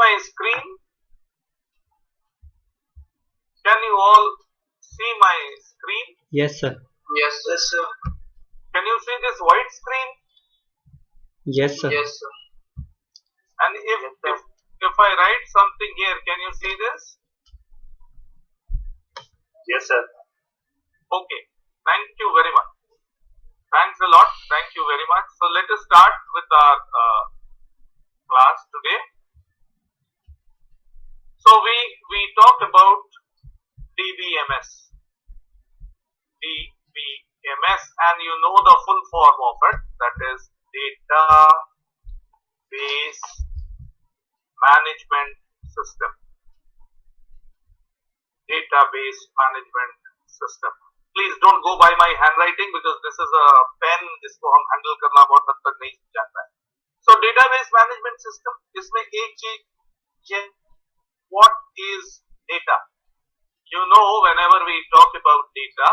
my screen? Can you all see my screen? Yes, sir. Yes, sir. Can you see this white screen? Yes, sir. Yes, sir. And if I write something here, can you see this? Yes, sir. Okay. Thank you very much. Thanks a lot. Thank you very much. So let us start with our class today. So we talked about DBMS. DBMS, and you know the full form of it, that is Database Management System. Database Management System. Please don't go by my handwriting because this is a pen जिसको हम handle करना बहुत हद तक नहीं जानता है. So database management system, इसमें एक चीज, what is data? You know, whenever we talk about data,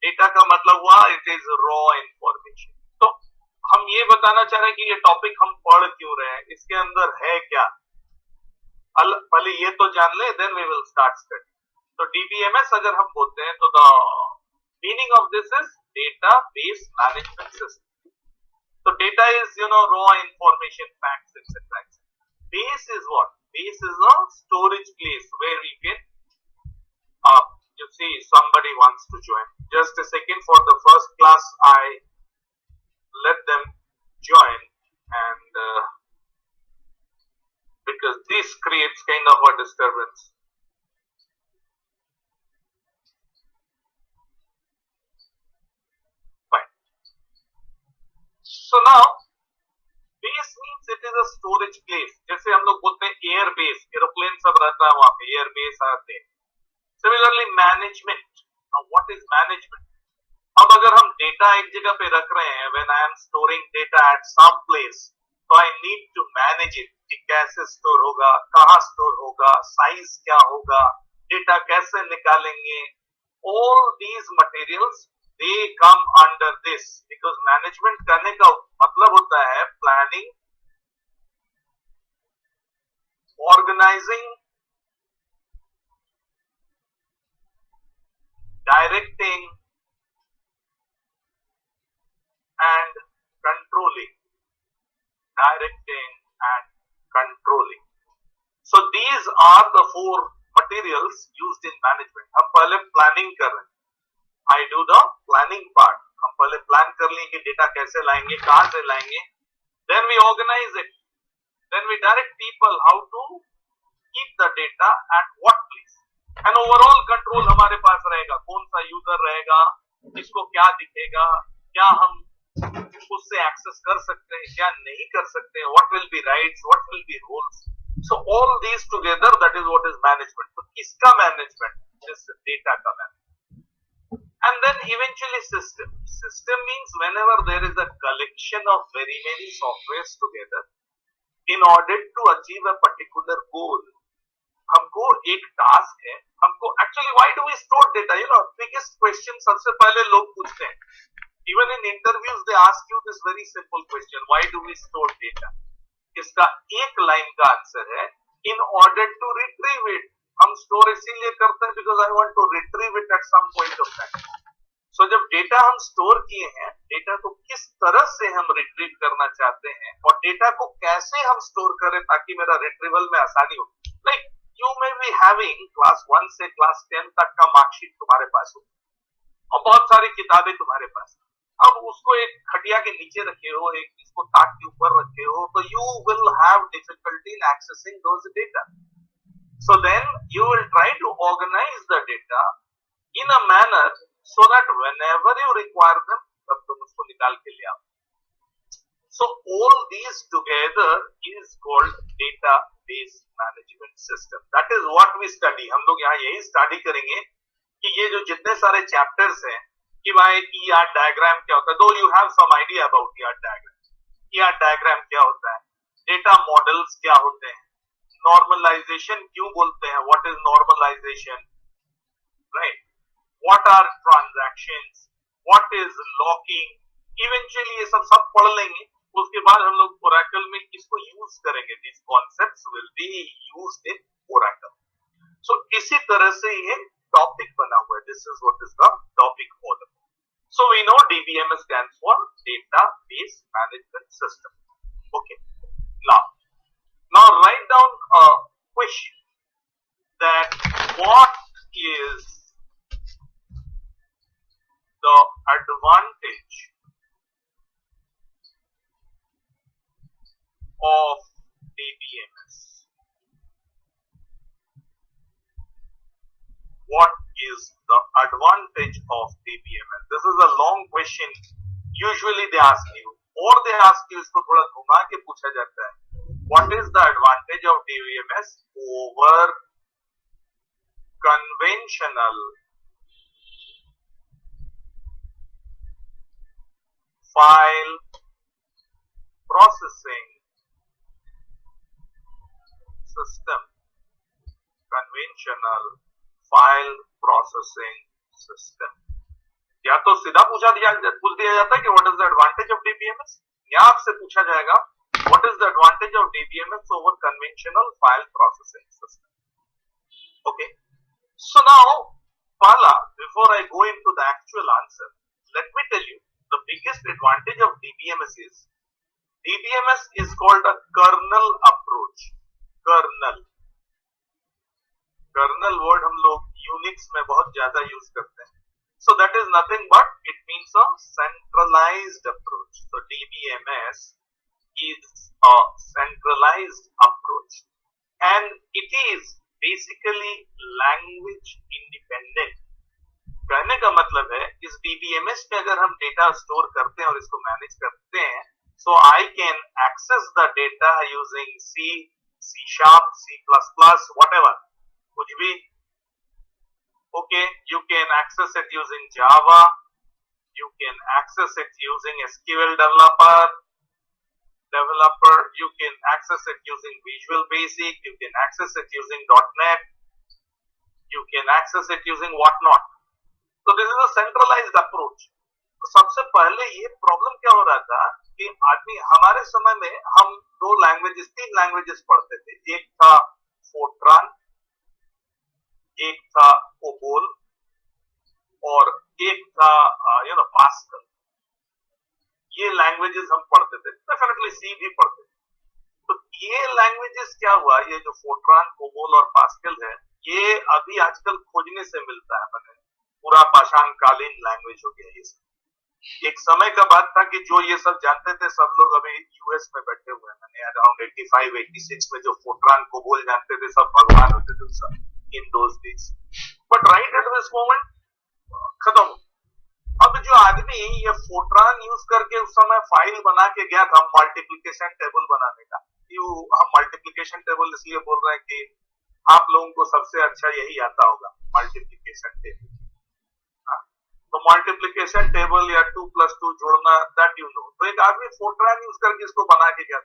data का मतलब हुआ इट इज रॉ इंफॉर्मेशन. तो हम ये बताना चाह रहे हैं कि ये टॉपिक हम पढ़ क्यों रहे हैं, इसके अंदर है क्या. पहले ये तो जान ले, then we will start study. तो डीबीएमएस अगर हम बोलते हैं तो the meaning of this is data base management system. तो data is raw information, facts etcetera. Base is what? Base is a storage place where we can you see somebody wants to join. Just a second, for the first class I let them join, and because this creates kind of a disturbance. Fine. So now base means it is a storage place. जैसे हम लोग बोलते हैं air base, aeroplane सब रहता है वहां पे, एयर बेस आते हैं. Similarly, management. Now, what is management? अब अगर हम डेटा एक जगह पे रख रहे हैं, when I am storing data at some place, तो I need to manage it. कि कैसे स्टोर होगा, कहाँ स्टोर होगा, साइज क्या होगा, डेटा कैसे निकालेंगे. All these materials they come under this, because management करने का मतलब होता है planning, organizing, directing and controlling. Directing and controlling. So these are the four materials used in management. हम पहले planning कर रहे हैं. I do the planning part. हम पहले plan कर लेंगे कि डेटा कैसे लाएंगे, कहाँ से लाएंगे. Then we organize it. Then we direct people how to keep the data at what place. And overall control हमारे पास रहेगा, कौन सा यूजर रहेगा, किसको क्या दिखेगा, क्या हम उससे एक्सेस कर सकते हैं, क्या नहीं कर सकते हैं, what will be rights, what will be rules. So all these together, that is what is management. तो किसका मैनेजमेंट? दिस डेटा का management. And then eventually system. System means whenever there is a collection of very many softwares together in order to achieve a particular goal. हमको एक task है, हमको actually why do we store data? Biggest question सबसे पहले लोग पूछते हैं. Even in interviews they ask you this very simple question, why do we store data? इसका एक लाइन का आंसर है in order to retrieve it. हम स्टोर इसीलिए करते हैं because I want to retrieve it at some point of time. So जब data हम स्टोर किए हैं, डेटा को किस तरह से हम रिट्रीव करना चाहते हैं और डेटा को कैसे हम स्टोर करें ताकि मेरा रिट्रीवल में आसानी हो. Like you may be having class 1 से class 10 तक का मार्कशीट तुम्हारे पास हो और बहुत सारी किताबें तुम्हारे पास. अब उसको एक खटिया के नीचे रखे हो, एक इसको ताक के ऊपर रखे हो, तो you will have difficulty in accessing those data. So then you will try to organize the data in a manner so that whenever you require them, तब तुम उसको निकाल के ले आओ. So all these together is called database management system. That is what we study. हम लोग यहाँ यही स्टडी करेंगे कि ये जो जितने सारे चैप्टर्स हैं कि भाई ER डायग्राम क्या होता है. Though you have some idea about ER diagram. ER diagram क्या होता है, डेटा मॉडल्स क्या होते हैं, नॉर्मलाइजेशन क्यों बोलते हैं, what is normalization, right, what are transactions, what is locking. Eventually ये सब पढ़ लेंगे. उसके बाद हम लोग ओरेकल में इसको यूज करेंगे, this concepts will be used in Oracle. So इसी तरह से ये टॉपिक बना हुआ है, this is what is the topic order. So we know DBMS stands for database management system. Okay, now write down a question that what is the advantage of DBMS? What is the advantage of DBMS? This is a long question. Usually they ask you, or they ask you, इसको थोड़ा घुमा के पूछा जाता है, what is the advantage of DBMS over conventional file processing system? Conventional file processing system. या तो सीधा पूछ दिया जाता है कि what is the advantage of DBMS, या आपसे पूछा जाएगा what is the advantage of DBMS over conventional file processing system. Okay, so now Pala, before I go into the actual answer, let me tell you the biggest advantage of DBMS is called a kernel approach. Kernel word हम लोग Unix में बहुत ज्यादा use करते हैं. So that is nothing but it means a centralized approach. So DBMS is a centralized approach and it is basically language independent. कहने का मतलब है इस DBMS में अगर हम डेटा स्टोर करते हैं और इसको मैनेज करते हैं, so I can access the data using C, C#, C++, whatever, कुछ भी. Okay, you can access it using Java, you can access it using SQL developer, you can access it using Visual Basic, you can access it using .NET, you can access it using whatnot. So this is a centralized approach. तो सबसे पहले ये problem क्या हो रहा था कि आदमी हमारे समय में हम तीन लैंग्वेजेस पढ़ते थे. एक था फोर्ट्रान, एक था कोबोल और एक था पास्कल. ये लैंग्वेजेस हम पढ़ते थे, डेफिनेटली सी भी पढ़ते थे. तो ये लैंग्वेजेस क्या हुआ, ये जो फोर्ट्रान, कोबोल और पास्कल है, ये अभी आजकल खोजने से मिलता है. मैंने पूरा पाषाणकालीन लैंग्वेज हो गया ये सब. एक समय का बात था कि जो ये सब जानते थे सब लोग अभी यूएस में बैठे हुए हैं. मैंने अराउंड 85-86 में जो फोर्ट्रान, कोबोल जानते थे सब भगवान होते थे सब in those days. But right at this moment खत्म. अब जो आदमी ये फोर्ट्रान यूज करके उस समय फाइल बना के गया था मल्टीप्लिकेशन टेबल बनाने का. हम मल्टीप्लिकेशन टेबल इसलिए बोल रहे हैं कि आप लोगों को सबसे अच्छा यही आता होगा, मल्टीप्लिकेशन टेबल. तो मल्टीप्लिकेशन टेबल या 2 + 2 जोड़ना, दैट यू नो. तो एक आदमी फोर्ट्रान यूज करके इसको बना के गया.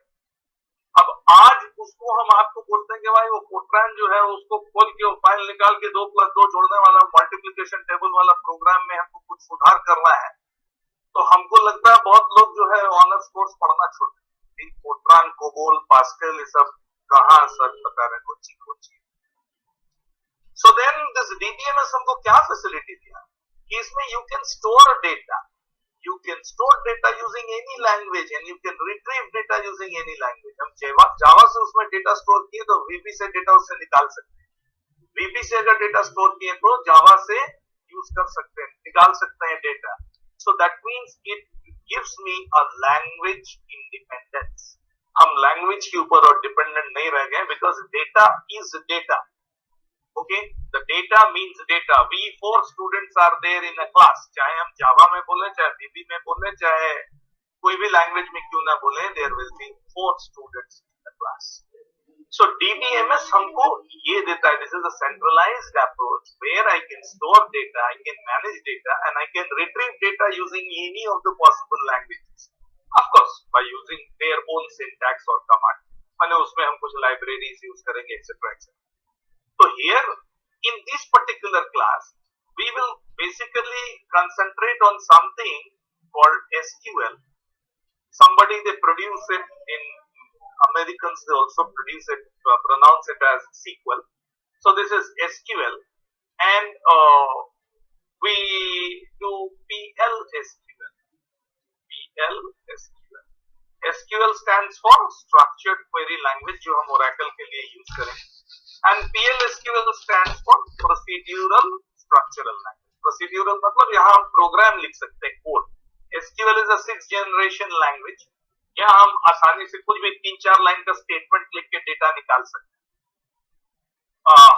अब आज उसको हम आपको बोलते हैं कि भाई वो फोर्ट्रान जो है उसको खोल के वो फाइल निकाल के 2 + 2 जोड़ने वाला मल्टीप्लिकेशन टेबल वाला प्रोग्राम में हमको कुछ सुधार करना है. तो हमको लगता है बहुत लोग जो है ऑनर्स कोर्स पढ़ना छोड़ दें. फोर्ट्रान, कोबोल, पास्कल ये सब कहाँ सर बता रहे कोची. सो देन दिस DBMS हमको क्या फैसिलिटी दिया कि इसमें you can store data. You can store data using any language and you can retrieve data using any language. हम जावा से उसमें डेटा स्टोर किए तो VB से डेटा उससे निकाल सकते हैं. VB से अगर डेटा स्टोर किए तो जावा से यूज कर सकते हैं, निकाल सकते हैं data. So that means it gives me a language independence. हम लैंग्वेज के ऊपर और डिपेंडेंट नहीं रह गए because data is data. Okay, the data means data. We 4 students are there in a class. चाहे हम जावा में बोले, चाहे VB में बोले, चाहे कोई भी लैंग्वेज में क्यों ना बोले, there will be 4 students in the class. So DBMS हमको ये देता है. This is a centralized approach where I can store data, I can manage data, and I can retrieve data using any of the possible languages. Of course, by using their own syntax or command. माने उसमें हम कुछ libraries use करेंगे, etc. etc. So here in this particular class, we will basically concentrate on something called SQL. somebody they produce it in Americans, they also produce it, pronounce it as SQL. So this is SQL, and we do PL/SQL. PL/SQL. SQL stands for Structured Query Language, जो हम Oracle के लिए use करें, and PL/SQL stands for Procedural Structural Language. Procedural मतलब यहाँ हम programme लिख सकते हैं, code. SQL is a 6th generation language. यहाँ हम आसानी से कुछ भी 3-4 लाइन का स्टेटमेंट लिख के डेटा निकाल सकते हैं.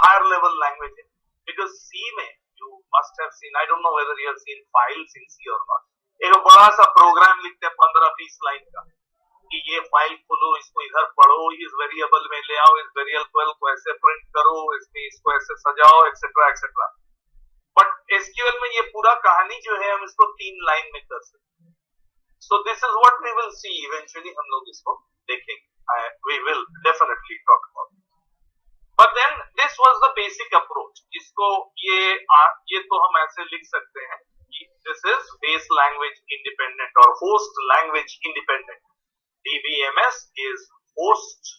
हायर लेवल लैंग्वेज है, बिकॉज सी में you must have seen, I don't know whether you have seen files in C और नॉट. एक बड़ा सा प्रोग्राम लिखते हैं 15-20 लाइन का कि ये फाइल खोलो, इसको इधर पढ़ो, इस वेरिएबल में ले आओ, इस वेरिएबल को ऐसे प्रिंट करो, इसमें इसको ऐसे सजाओ, एक्सेट्रा एक्सेट्रा. बट एसक्यूएल में ये पूरा कहानी जो है हम इसको 3 लाइन में कर सकते हैं. So this is what we will see eventually. हम लोग इसको देखेंगे. We will definitely talk about it. But then this was the basic approach. इसको ये तो हम ऐसे लिख सकते हैं कि this is base language independent or host language independent. DBMS is host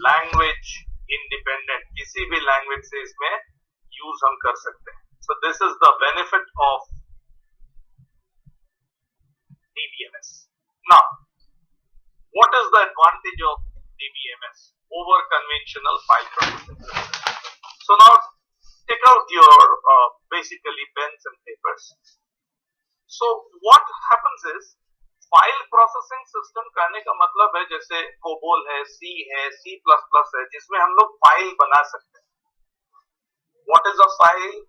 language independent. किसी भी language से इसमें use हम कर सकते हैं. So this is the benefit of DBMS. Now, what is the advantage of DBMS over conventional file processing? So now, take out your basically pens and papers. So what happens is, file processing system करने का मतलब है जैसे COBOL है, सी है, C++ है, जिसमें हम लोग फाइल बना सकते हैं. What is a file?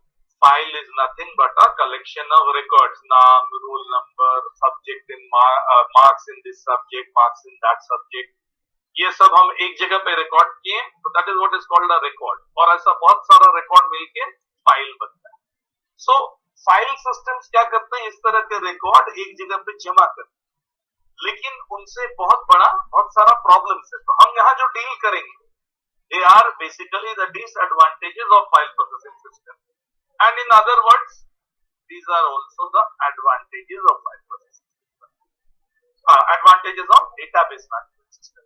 File is nothing but a collection of records, name, roll number, subject in marks in this subject, marks in that subject. ये सब हम एक जगह पे रिकॉर्ड किए, तो that is what is called a record. और ऐसा बहुत सारा रिकॉर्ड मिलके फाइल बनता है. So फाइल सिस्टम्स क्या करते हैं, इस तरह के रिकॉर्ड एक जगह पे जमा करते हैं, लेकिन उनसे बहुत सारा प्रॉब्लम्स है. तो हम यहाँ जो डील करेंगे, they are basically the disadvantages of file processing system. And in other words, these are also the advantages of file processing system. Advantages of database management system.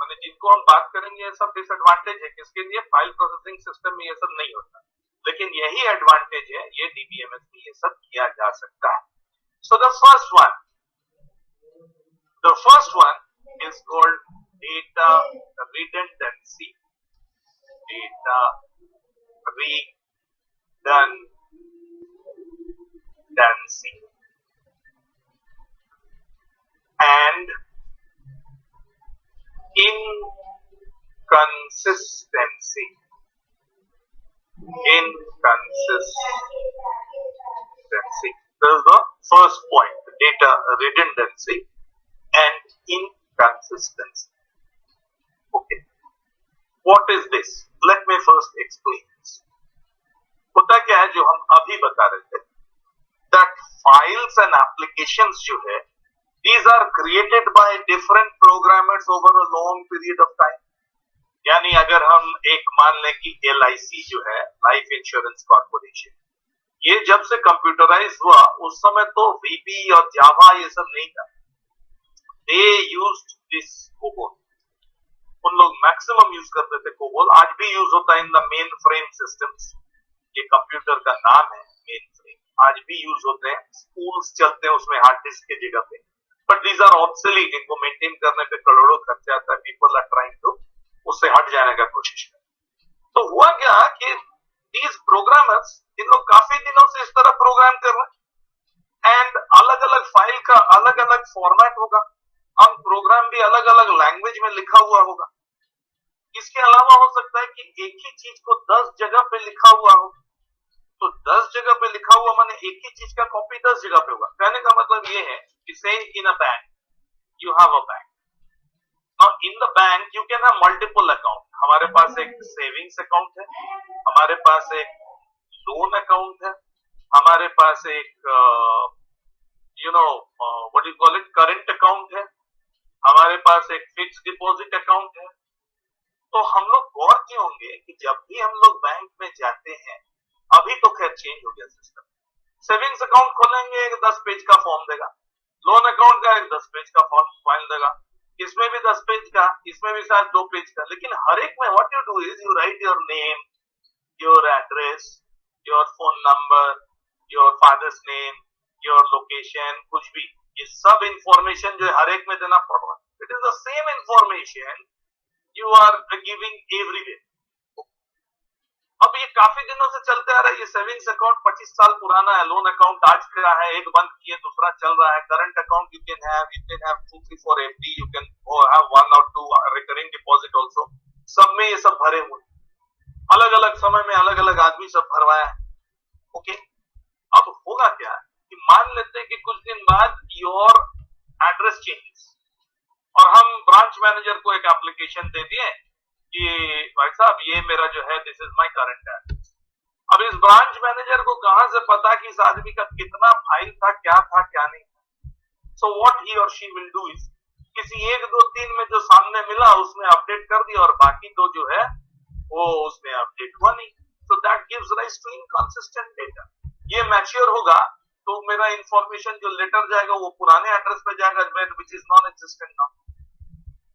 माने जिनको हम बात करेंगे ये सब डिसएडवांटेज है, किसके लिए? फाइल प्रोसेसिंग सिस्टम में ये सब नहीं होता, लेकिन यही एडवांटेज है, ये डीबीएमएस में ये सब किया जा सकता है. So the first one is called data redundancy. Data redundancy and inconsistency. This is the first point, data redundancy and inconsistency. Okay, what is this? Let me first explain this. होता क्या है, जो हम अभी बता रहे थे, that files and applications जो है, these are created by different programmers over a long period of time. यानी अगर हम एक मान लें कि LIC जो है, लाइफ इंश्योरेंस कॉर्पोरेशन, ये जब से कंप्यूटराइज हुआ उस समय तो VB और जावा ये सब नहीं था. They used this COBOL. उन लोग मैक्सिमम यूज करते थे COBOL. आज भी यूज होता है in the main frame systems. ये कंप्यूटर का नाम है मेन फ्रेम. आज भी यूज होते हैं, स्कूल्स चलते हैं उसमें हार्ड डिस्क की जगह पे. But these are obsolete. इनको मेंटेन करने पे करोड़ों खर्चा आता है. पीपल आर ट्राइंग टू उससे हट जाने का कोशिश करें. तो हुआ क्या कि these प्रोग्रामर्स, इन लोग काफी दिनों से इस तरह प्रोग्राम कर रहे हैं, एंड अलग अलग फाइल का अलग अलग फॉर्मेट होगा, हम प्रोग्राम भी अलग अलग लैंग्वेज में लिखा हुआ होगा. इसके अलावा हो सकता है कि एक ही चीज को 10 जगह पे लिखा हुआ हो. तो 10 जगह पे लिखा हुआ माने एक ही चीज का कॉपी 10 जगह पे होगा. कहने का मतलब ये है कि से in a bank, you have a bank. Now in the bank you can have multiple account. हमारे पास एक सेविंग्स अकाउंट है, हमारे पास एक लोन अकाउंट है, हमारे पास एक what you call it current account है, हमारे पास एक फिक्स डिपॉजिट अकाउंट है. तो हम लोग गौर किए होंगे कि जब भी हम लोग बैंक में जाते हैं, अभी तो खैर चेंज हो गया सिस्टम, सेविंग्स अकाउंट खोलेंगे 10 पेज का फॉर्म देगा, लोन अकाउंट का एक 10 पेज का फाइल देगा, इसमें भी 10 पेज का, इसमें भी शायद 2 पेज का, लेकिन हर एक में what you do is you right your name, your address, your phone number, your father's name, your location, कुछ भी, ये सब इंफॉर्मेशन जो है हर एक में देना पड़ रहा है. It is the same information you are giving everywhere. अब ये काफी दिनों से चलते आ रहा है. ये सेविंग्स अकाउंट 25 साल पुराना है, लोन अकाउंट आज का है, एक बंद किए दूसरा चल रहा है. Current account you can have 2 3 4 FD, you can have 1 or 2 recurring deposit also. सब में ये सब भरे हुए, अलग अलग समय में अलग अलग आदमी सब भरवाया है. ओके, अब होगा क्या कि मान लेते हैं कि कुछ दिन बाद योर एड्रेस चेंजेस और हम ब्रांच मैनेजर को एक एप्लीकेशन दे दिए कि भाई साहब ये मेरा जो है this is my current address. अब इस ब्रांच मैनेजर को कहां से पता कि इस आदमी का कितना फाइल था, क्या नहीं था. सो व्हाट ही और शी विल डू इज किसी 1 2 3 में जो सामने मिला उसमें अपडेट कर दिया और बाकी तो जो है वो उसमें अपडेट हुआ नहीं. So that gives rise to inconsistent data. ये मैच्योर होगा तो मेरा इंफॉर्मेशन जो लेटर जाएगा वो पुराने एड्रेस पे जाएगा which is non existent now.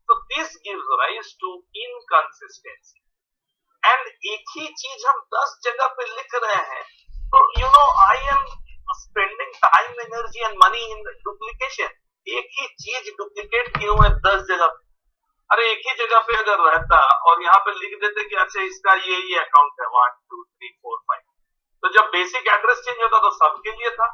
So this gives rise to inconsistency. And एक ही चीज हम 10 जगह पे लिख रहे हैं, तो I am spending time, energy and money in duplication. एक ही चीज डुप्लीकेट किए हुए 10 जगह पे. अरे एक ही जगह पे अगर रहता और यहाँ पे लिख देते कि अच्छा इसका ये अकाउंट है 1 2 3 4 5, तो जब बेसिक एड्रेस चेंज होता तो सबके लिए था.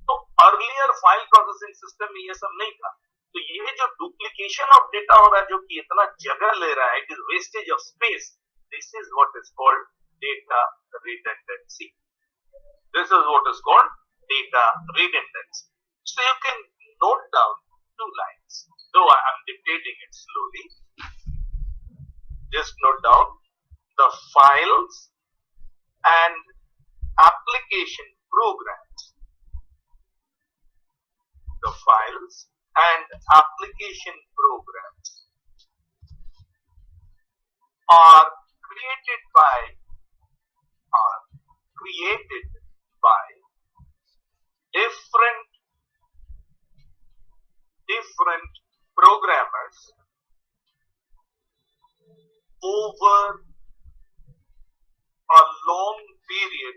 तो अर्लियर फाइल प्रोसेसिंग सिस्टम में ये सब नहीं था. तो ये जो डुप्लीकेशन ऑफ डेटा हो रहा है जो कि इतना जगह ले रहा है, it is wastage of space. This is what is called data redundancy. This is what is called data redundancy. So you can note down 2 lines, though I am dictating it slowly. Just note down the files and application programs. The files and application programs are created by different programmers over a long period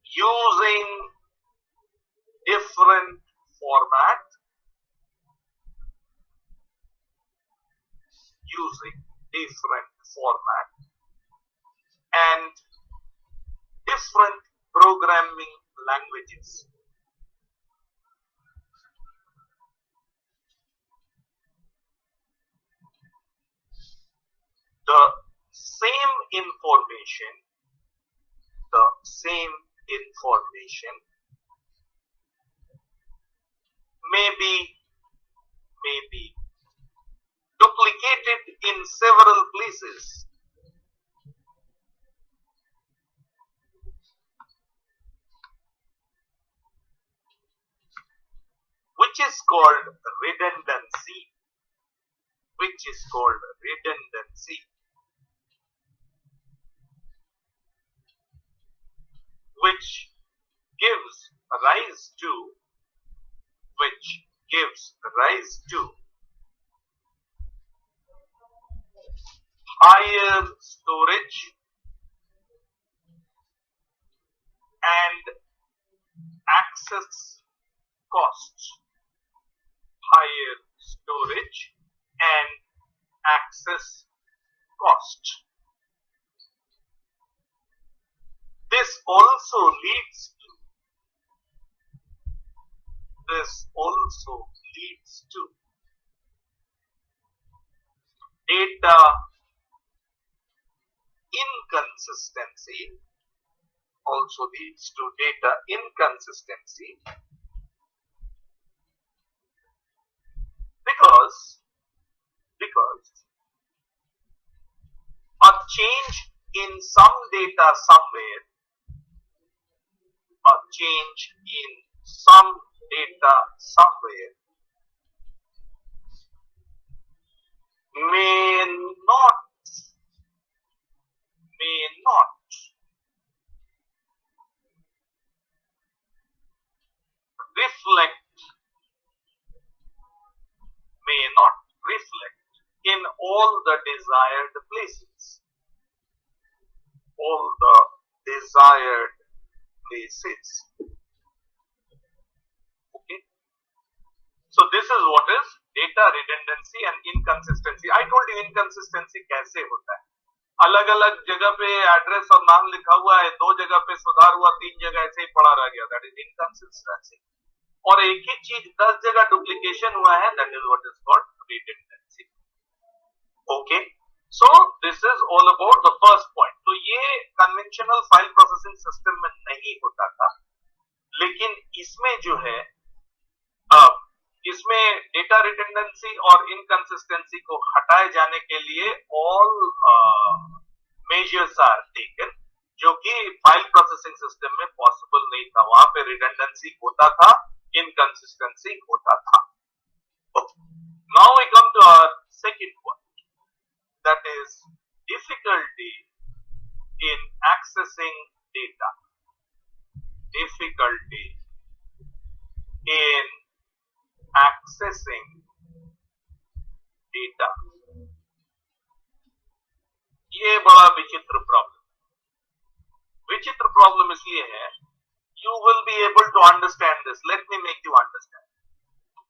using different format and different programming languages. The same information may be duplicated in several places. Which is called redundancy. Which gives rise to higher storage and access costs. Higher storage and access cost. This also leads to data inconsistency. Because a change in some data somewhere may not reflect, may not reflect in all the desired places. All the desired places. Okay. So this is what is data redundancy and inconsistency. I told you inconsistency कैसे होता है. अलग अलग जगह पे address और नाम लिखा हुआ है, दो जगह पे सुधार हुआ, तीन जगह ऐसे ही पड़ा रह गया, दैट इज इनकंसिस्टेंसी. और एक ही चीज 10 जगह डुप्लीकेशन हुआ है, that is what is called redundancy. Okay, so this is all about the first point. तो ये कन्वेंशनल फाइल प्रोसेसिंग सिस्टम में नहीं होता था, लेकिन इसमें जो है इसमें डेटा रिडंडेंसी और इनकंसिस्टेंसी को हटाए जाने के लिए ऑल मेजर्स आर टेकन, जो कि फाइल प्रोसेसिंग सिस्टम में पॉसिबल नहीं था. वहां पे रिडंडेंसी होता था, इनकंसिस्टेंसी होता था. Now we come to our second point, that is difficulty in accessing data. Difficulty in accessing data. ये बड़ा विचित्र प्रॉब्लम. विचित्र प्रॉब्लम इसलिए है, you will be able to understand this. Let me make you understand.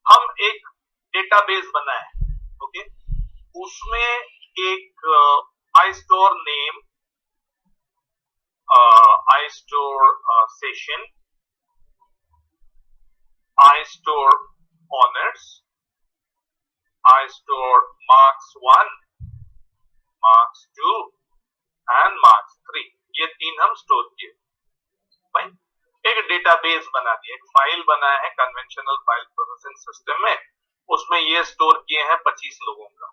हम एक database बनाए, okay, उसमें एक iStore name, iStore session, iStore honors, iStore marks 1, marks 2 and marks 3. ये तीन हम स्टोर किए. भाई एक डेटाबेस बना दिया, एक फाइल बनाया है कन्वेंशनल फाइल प्रोसेसिंग सिस्टम में, उसमें ये स्टोर किए हैं 25 लोगों का.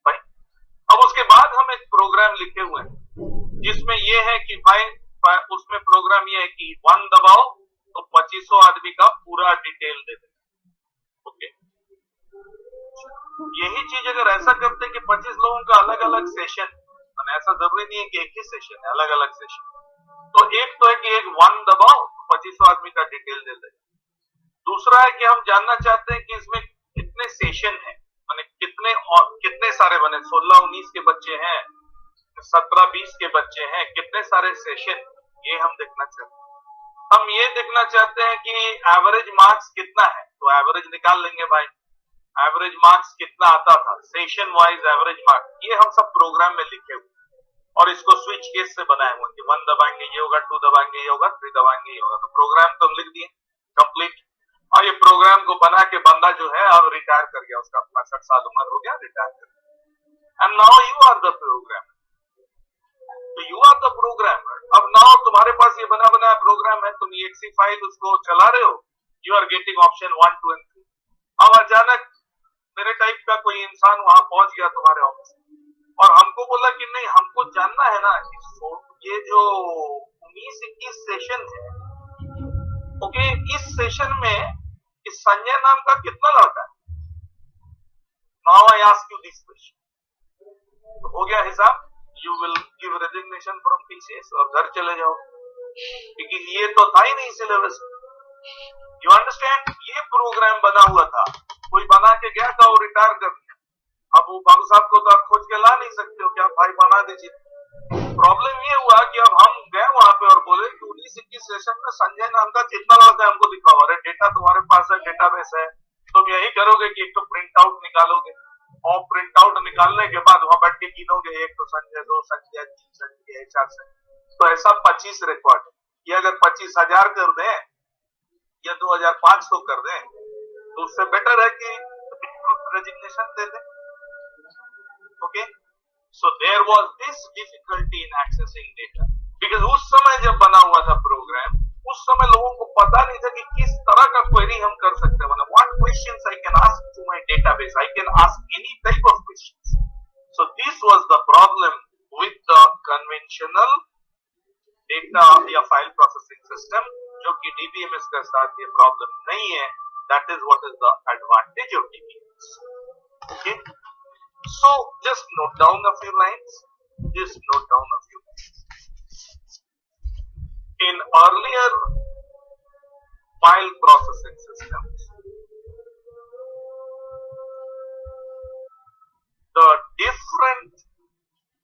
भाई अब उसके बाद हम एक प्रोग्राम लिखे हुए हैं जिसमें ये है कि भाई उसमें प्रोग्राम ये है कि 1 दबाओ तो 2500 आदमी का पूरा डिटेल दे देगा. ओके, यही चीज अगर ऐसा करते कि 25 लोगों का अलग अलग सेशन, ऐसा जरूरी नहीं है कि एक ही सेशन है, अलग अलग सेशन, तो एक तो है कि एक 1 दबाओ तो 2500 आदमी का डिटेल दे देगा. दूसरा है कि हम जानना चाहते हैं कि इसमें कितने सेशन है, माने कितने सारे बने, 16-19 के बच्चे हैं, 17-20 के बच्चे हैं, कितने सारे सेशन, ये हम देखना चाहते हैं. हम ये देखना चाहते हैं कि एवरेज मार्क्स कितना है, तो एवरेज निकाल लेंगे भाई. एवरेज मार्क्स कितना आता था, सेशन वाइज एवरेज मार्क्स, ये हम सब प्रोग्राम में लिखे हुए और इसको स्विच केस से बनाए हुए कि 1 दबाएंगे ये होगा, 2 दबाएंगे ये होगा, 3 दबाएंगे ये होगा. तो प्रोग्राम तो हम लिख दिए कंप्लीट, और ये प्रोग्राम को बना के बंदा जो है अब रिटायर कर गया, उसका 65 साल उम्र हो गया, रिटायर कर गया. And now you are the programmer. तो यू आर द प्रोग्रामर. अब नाउ तुम्हारे पास ये बना बनाया प्रोग्राम है, तुम exe फाइल उसको चला रहे हो, you are getting option 1, 2 and 3. अब अचानक मेरे टाइप का कोई इंसान वहां पहुंच गया तुम्हारे ऑफिस और हमको बोला कि नहीं, हमको जानना है ना ये जो 19-21 सेशन है, ओके, इस सेशन में इस संजय नाम का कितना लड़का है. Now I ask you this question. हो गया हिसाब, you will give resignation from TCS और घर चले जाओ, क्योंकि ये तो था ही नहीं सिलेबस. यू अंडरस्टैंड, ये प्रोग्राम बना हुआ था, कोई बना के गया था और रिटायर कर दिया. अब वो बाबू साहब को तो आप खोज के ला नहीं सकते हो कि आप भाई बना दीजिए. प्रॉब्लम ये हुआ कि अब हम गए वहां पे और बोले कि 19-21 सेशन में संजय नाम का कितना लड़का है हमको दिखाओ. अरे डेटा तुम्हारे पास है, डेटाबेस है, तुम यही करोगे कि एक तो प्रिंट आउट निकालोगे और प्रिंट आउट निकालने के बाद वहां बैठ के गिनोगे, एक तो संजय, 2 संजय, 3 संजय, 4 संजय. तो ऐसा 25 रिकॉर्ड है. ये अगर 25,000 कर दें या 2,500 कर दें तो उससे बेटर है कि रेजिग्नेशन दे दें. Okay, so there was this difficulty in accessing data, because उस समय जब बना हुआ था प्रोग्राम, उस समय लोगों को पता नहीं था कि किस तरह का क्वेरी हम कर सकते हैं. मतलब what questions I can ask to my database, I can ask any type of questions. So this was the problem with the conventional data या फाइल प्रोसेसिंग सिस्टम, जो कि डीबीएमएस के साथ ये प्रॉब्लम नहीं है. That is what is the advantage of DBMS. Okay, so just note down a few lines. Just note down a few lines. In earlier file processing systems. The different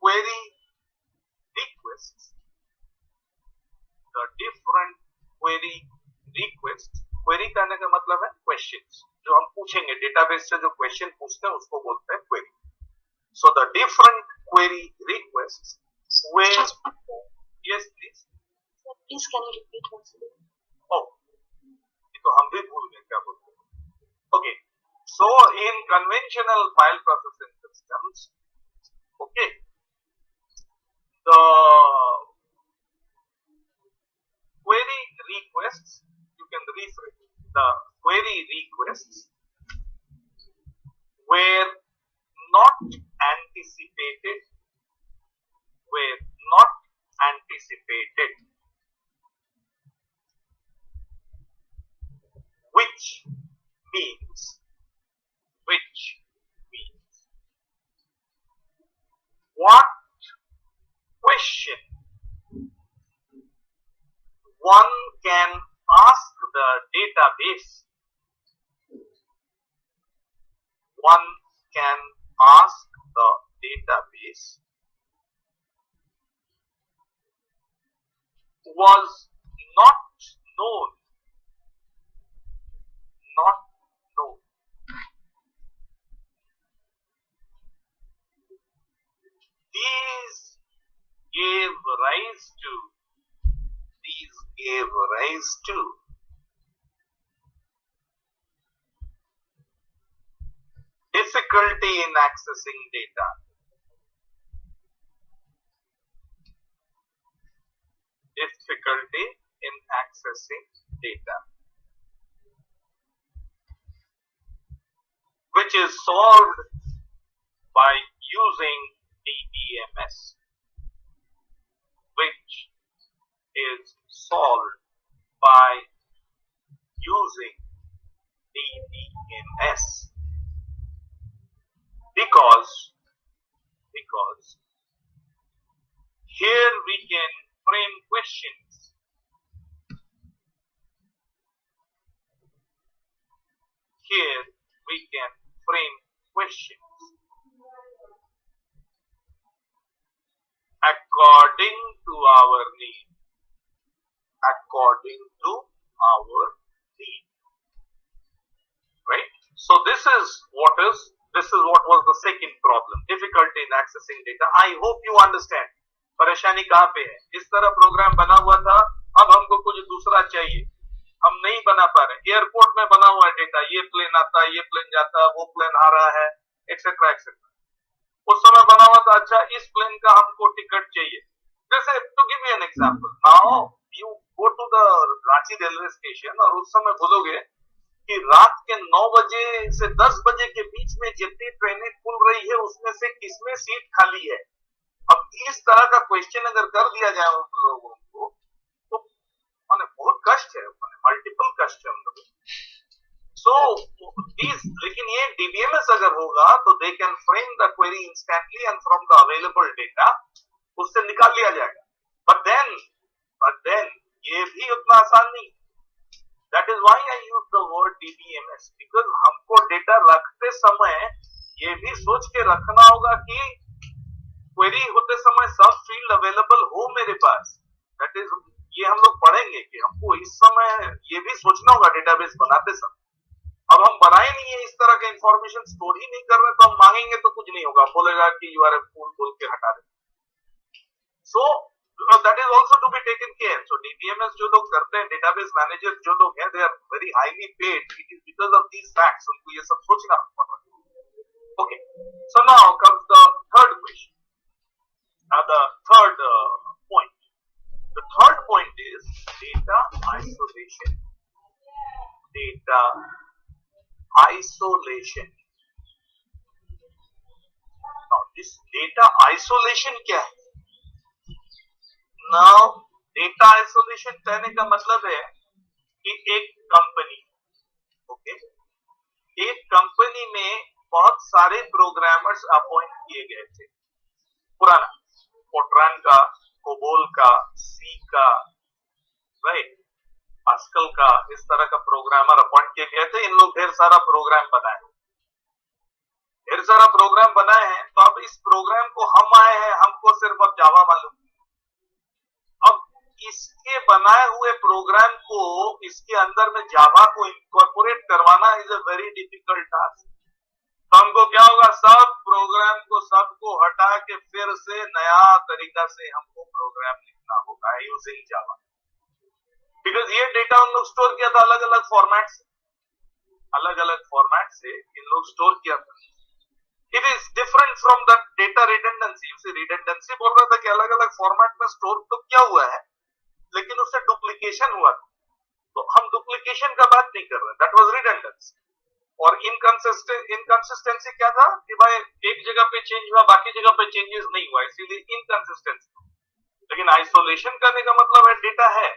query requests, query करने का मतलब है questions, जो हम पूछेंगे database से, जो question पूछते हैं उसको बोलते हैं query. So the different query requests were, yes please. Please can you repeat once again? Oh, ये तो हम भी भूल गए क्या बोलते हैं. Okay, so in conventional file processing systems, okay, the query requests, you can rephrase, the query requests were not anticipated, which means what question one can ask the database, was not known. These gave rise to difficulty in accessing data. Which is solved by using DBMS. Because here we can frame questions. According to our need. Right? So this is what was the second problem, difficulty in accessing data. I hope you understand. परेशानी कहाँ पे है? इस तरह programme बना हुआ था, अब हमको कुछ दूसरा चाहिए, हम नहीं बना पा रहे. एयरपोर्ट में बना हुआ है डेटा, ये प्लेन आता है, ये प्लेन जाता है, वो प्लेन आ रहा है, एक्सेट्रा एक्सेट्रा. उस समय बना हुआ था, अच्छा इस प्लेन का हमको टिकट चाहिए. जैसे to give you an example, now you go to the Ranchi railway station और उस समय बोलोगे कि रात के 9 बजे से 10 बजे के बीच में जितनी ट्रेनें खुल रही है उसमें से किसमें सीट खाली है. अब इस तरह का क्वेश्चन अगर कर दिया जाए उन लोगों को तो माने बहुत कष्ट है, माने मल्टीपल कष्ट है हम लोगों. सो लेकिन ये डीबीएमएस अगर होगा तो they can frame the query instantly and from the available data उससे निकाल लिया जाएगा. बट देन ये भी उतना आसान नहीं. That is why I use the word DBMS, because हमको डेटा रखते समय ये भी सोच के रखना होगा कि क्वेरी होते समय सब फील्ड अवेलेबल हो मेरे पास. दैट इज, ये हम लोग पढ़ेंगे कि हमको इस समय ये भी सोचना होगा डेटाबेस बनाते समय. अब हम बनाए नहीं है, इस तरह का इंफॉर्मेशन स्टोर ही नहीं कर रहे तो हम मांगेंगे तो कुछ नहीं होगा, बोलेगा कि यू आर ए फूल बोल के हटा दे. So that is also to be taken care. So DBMS जो लोग करते हैं, डेटाबेस मैनेजर जो लोग हैं, they are very highly paid. It is because of these facts. उनको ये सब सोचना पड़ रहा है. Okay, so now comes the third question. The third point. The third point is data isolation. Now, this data isolation क्या है? Now, data isolation कहने का मतलब है कि एक कंपनी, ओके, एक कंपनी में बहुत सारे प्रोग्रामर्स अपॉइंट किए गए थे. पुराना फोट्रान का, कोबोल का, सी का, राइट. आजकल का इस तरह का प्रोग्रामर अपॉइंट किए गए थे। इन लोग ढेर सारा प्रोग्राम बनाए, ढेर सारा प्रोग्राम बनाए हैं। तो अब इस प्रोग्राम को हम आए हैं, हमको सिर्फ अब जावा मालूम। अब इसके बनाए हुए प्रोग्राम को इसके अंदर में जावा को इनकॉर्पोरेट करवाना is a very difficult task. तो हमको क्या होगा, सब प्रोग्राम को सबको हटा के फिर से नया तरीका से हमको प्रोग्राम लिखना होगा यूजिंग जावा। बिकॉज ये डेटा उन लोग स्टोर किया था अलग अलग फॉर्मेट से, अलग अलग फॉर्मेट से इन लोग स्टोर किया था। It is different from the data redundancy. Redundancy बोल रहा था कि अलग अलग फॉर्मेट में स्टोर तो क्या हुआ है, लेकिन उससे डुप्लीकेशन हुआ था। तो हम डुप्लीकेशन का बात नहीं कर रहे, दैट वाज रिडंडेंसी। और इनकंसिस्टेंसी क्या था कि भाई एक जगह पे चेंज हुआ, बाकी जगह पे चेंजेस नहीं हुआ, इसीलिए इनकंसिस्टेंसी। लेकिन आइसोलेशन करने का मतलब है डेटा है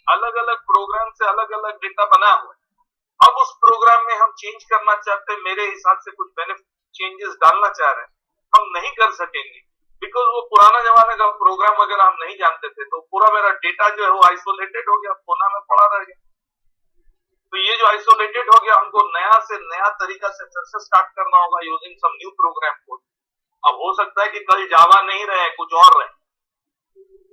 अलग अलग प्रोग्राम से अलग अलग डेटा बना हुआ है। अब उस प्रोग्राम में हम चेंज करना चाहते हैं, मेरे हिसाब से कुछ बेनिफिट चेंजेस डालना चाह रहे हैं, हम नहीं कर सकेंगे। बिकॉज वो पुराना जमाने का प्रोग्राम वगैरह हम नहीं जानते थे, तो पूरा मेरा डेटा जो है वो आइसोलेटेड हो गया, कोना में पड़ा रह गया। तो ये जो आइसोलेटेड हो गया, हमको नया से नया तरीका से फिर से स्टार्ट करना होगा using some new program code. अब हो सकता है कि कल जावा नहीं रहे, कुछ और रहे,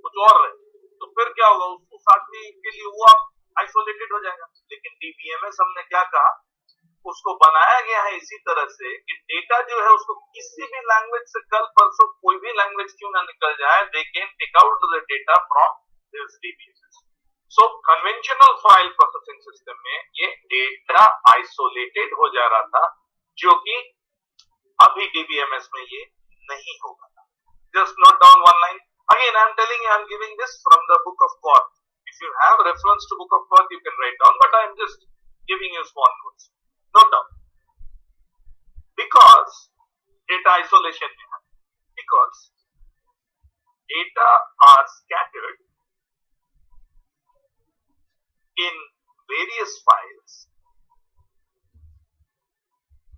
कुछ और रहे, तो फिर क्या होगा, उस आदमी के लिए वो आप आइसोलेटेड हो जाएगा। लेकिन डीबीएमएस हमने क्या कहा, उसको बनाया गया है इसी तरह से कि डेटा जो है उसको किसी भी लैंग्वेज से कल परसों कोई भी लैंग्वेज क्यों ना निकल जाए, they can take out the data from this DBMS. So conventional file processing system में ये डेटा आइसोलेटेड हो जा रहा था, जो कि अभी डीबीएमएस में ये नहीं होगा। Just note down one line again, I am telling you, I am giving this from the book of Korth. If you have reference to book of Korth you can write down, but I am just giving you small notes. Note down, because data isolation because data are scattered in various files,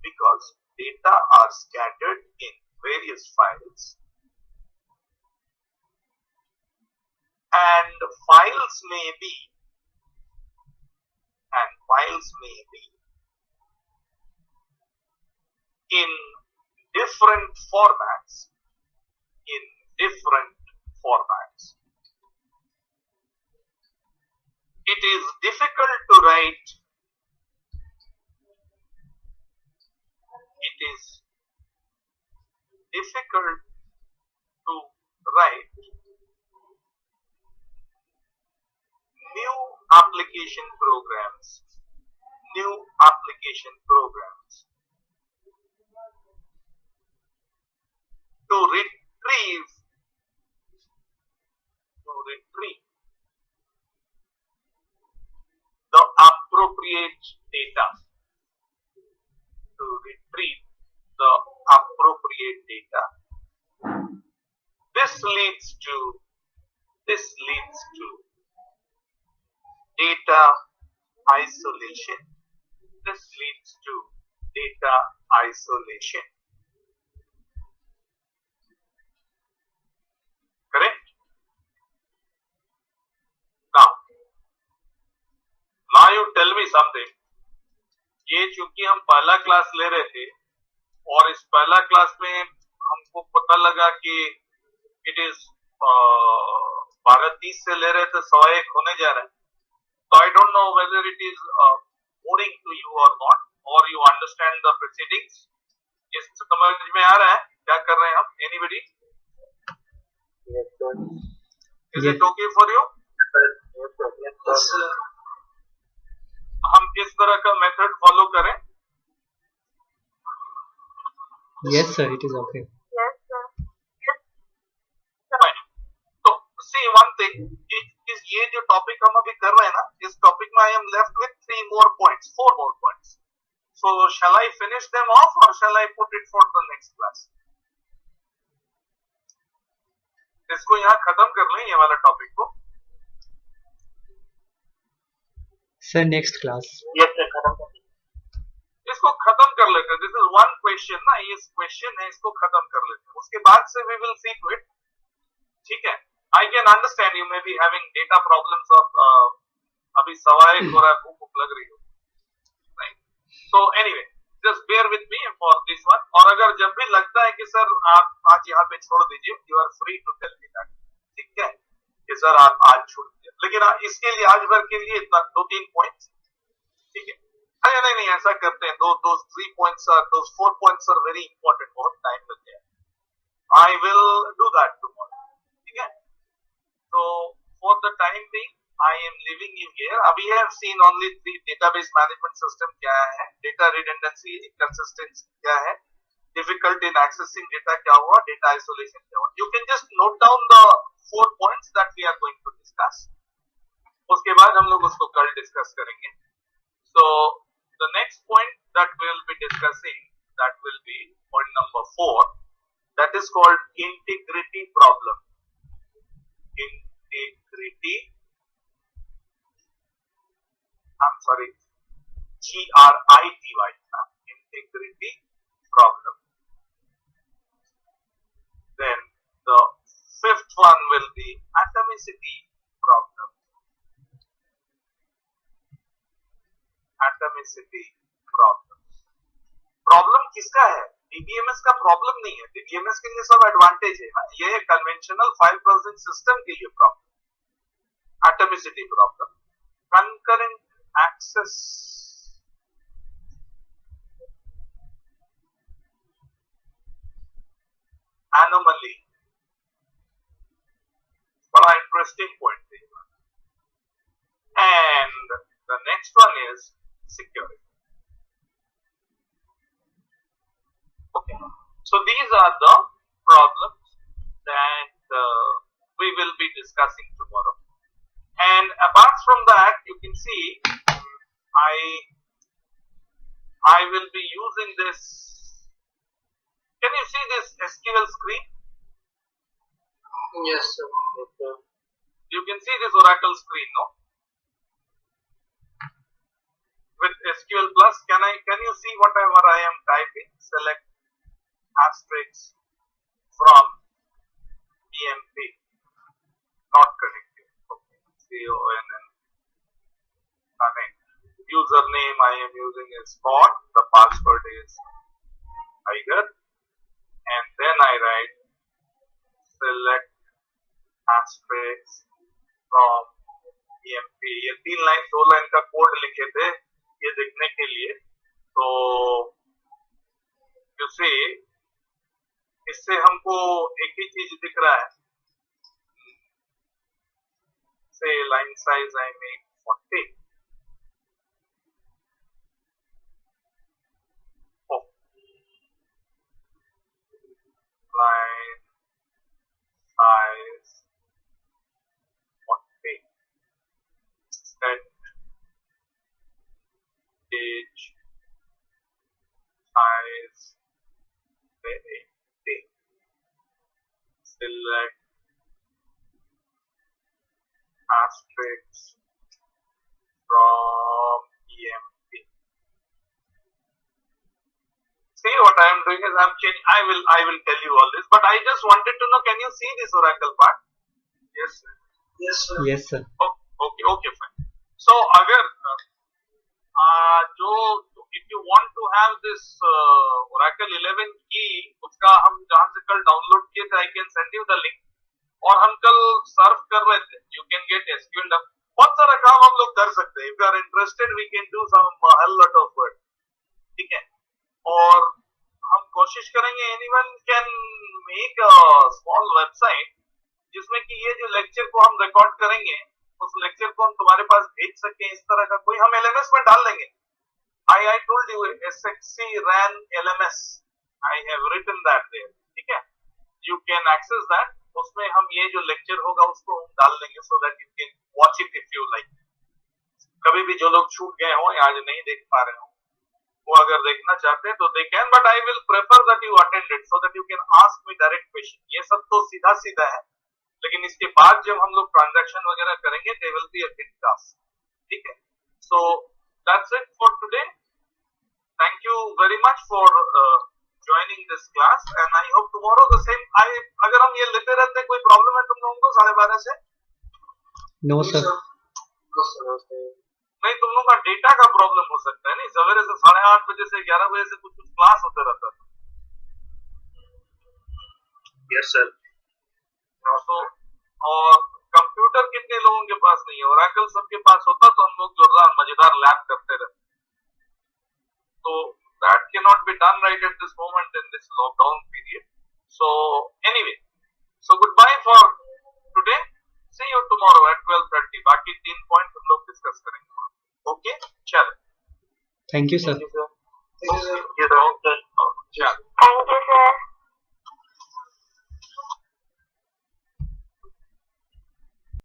because data are scattered in various files, and files may be in different formats, It is difficult to write. It is difficult to write new application programs to retrieve the appropriate data. This leads to data isolation. Correct? Now you tell me something. ये चूंकि हम पहला class ले रहे थे और इस पहला क्लास में हमको पता लगा कि इट इज 12:30 से ले रहे थे 1:15 होने जा रहा है, तो I don't know whether it is boring to you और नॉट, और यू अंडरस्टैंड द प्रोसीडिंग्स। ये समझ में आ रहा है क्या कर रहे हैं हम? Anybody? Is it okay for you? हम किस तरह का मेथड फॉलो करें? Yes, sir, it is okay. Yes, sir. Fine. तो सी वन थिंग, ये जो टॉपिक हम अभी कर रहे हैं ना, इस टॉपिक में I am left with 4 more points. So shall I finish them off or shall I put it for the next class? इसको यहाँ खत्म कर लें, ये वाला टॉपिक को। Sir, next class. Yes, sir, खत्म कर दीजिए। इसको खत्म कर लेते हैं। दिस इज वन क्वेश्चन ना, ये क्वेश्चन है, इसको खत्म कर लेते हैं, उसके बाद से we will see to it. ठीक है, I can understand you may be having data problems of अभी 1:15 हो रहा है, भूख लग रही हो, नहीं? So anyway, just bear with me for this one. और अगर जब भी लगता है कि सर आप आज यहाँ पे छोड़ दीजिए, you are free to tell me that, ठीक है, कि सर आप आज छोड़ दीजिए, लेकिन इसके लिए आज भर के लिए इतना 2-3 पॉइंट्स, ठीक है? अरे नहीं नहीं, ऐसा करते हैं, दो 3 points are, those 4 points are very important, बहुत टाइम लगता है. I will do that tomorrow, ठीक है? So for the time being, I am leaving you here. We have seen only 3 database management system क्या है, data redundancy, inconsistency क्या है, difficult in accessing data क्या हुआ, data isolation क्या हुआ. You can just note down the 4 points that we are going to discuss. उसके बाद हम लोग उसको कल डिस्कस करेंगे. So the next point that we will be discussing, that will be point number 4, that is called integrity problem. Integrity, I'm sorry, GRITY, integrity problem. Then the 5th one will be atomicity problem. Atomicity problem. Problem किसका है? DBMS का problem नहीं है, DBMS के लिए सब advantage है ना, ये कन्वेंशनल फाइल प्रोसेसिंग सिस्टम के लिए problem. Atomicity problem, concurrent access, anomaly, बड़ा इंटरेस्टिंग पॉइंट है. And the next one is security. Okay, so these are the problems that we will be discussing tomorrow. And apart from that, you can see I will be using this. Can you see this SQL screen? Yes, sir. Okay. You can see this Oracle screen, no? With SQL Plus, can you see whatever I am typing? Select asterisk from EMP, not connected. Okay, CONN, connect. Username I am using is Spot, the password is Tiger, and then I write select asterisk from EMP. ये 3 line 2 line का code लिखे थे ये देखने के लिए. तो you see, इससे हमको एक ही चीज दिख रहा है. से line size I make 40. Line size 40. Set page size 80. Select asterisk from EMP. See what I am doing is I am changing. I will tell you all this, but I just wanted to know. Can you see this Oracle part? Yes, sir. Yes, sir. Yes, sir. Oh, okay, fine. So अगर जो if you want to have this Oracle 11 की, उसका हम जहाँ से कल download किए थे, I can send you the link. और हम कल सर्व कर रहे थे. You can get SQL down. बहुत सारा काम हम लोग कर सकते हैं. If you are interested, we can do some hell lot of work. ठीक है. और हम कोशिश करेंगे anyone can make a small website जिसमें कि ये जो लेक्चर को हम रिकॉर्ड करेंगे उस लेक्चर को हम तुम्हारे पास भेज सकें. इस तरह का कोई हम LMS में डाल देंगे. I told you SXC ran LMS. I have written that there. ठीक है. You can access that. उसमें हम ये जो लेक्चर होगा उसको हम डाल देंगे so that you can watch it if you like. कभी भी जो लोग छूट गए हो या आज नहीं देख पा रहे हो वो अगर देखना चाहते हैं तो they can, but I will prefer that you attend it so that you can ask me direct question. ये सब तो सीधा सीधा है, लेकिन इसके बाद जब हम लोग ट्रांजैक्शन वगैरह करेंगे they will be a big task. ठीक है. So that's it for today. Thank you very much for joining this class and I hope tomorrow the same. अगर हम ये लेते रहते कोई प्रॉब्लम है तुम लोगों को 12:30 से? No, sir. नहीं, तुम लोग का डेटा का प्रॉब्लम हो सकता है। नहीं, सवेरे से 8:30 बजे से 11 बजे से कुछ कुछ क्लास होते रहता था। Yes sir. तो और कंप्यूटर कितने लोगों के पास नहीं है? ओरेकल सबके पास होता तो हम लोग जोरदार मजेदार लैब करते रहते। तो that cannot be done right at this moment in this lockdown period. So anyway, so goodbye for today. See you tomorrow at 12:30. बाकी 3 पॉइंट हम लोग डिस्कस करेंगे। ओके, चलो। Thank you, sir. Thank you, sir.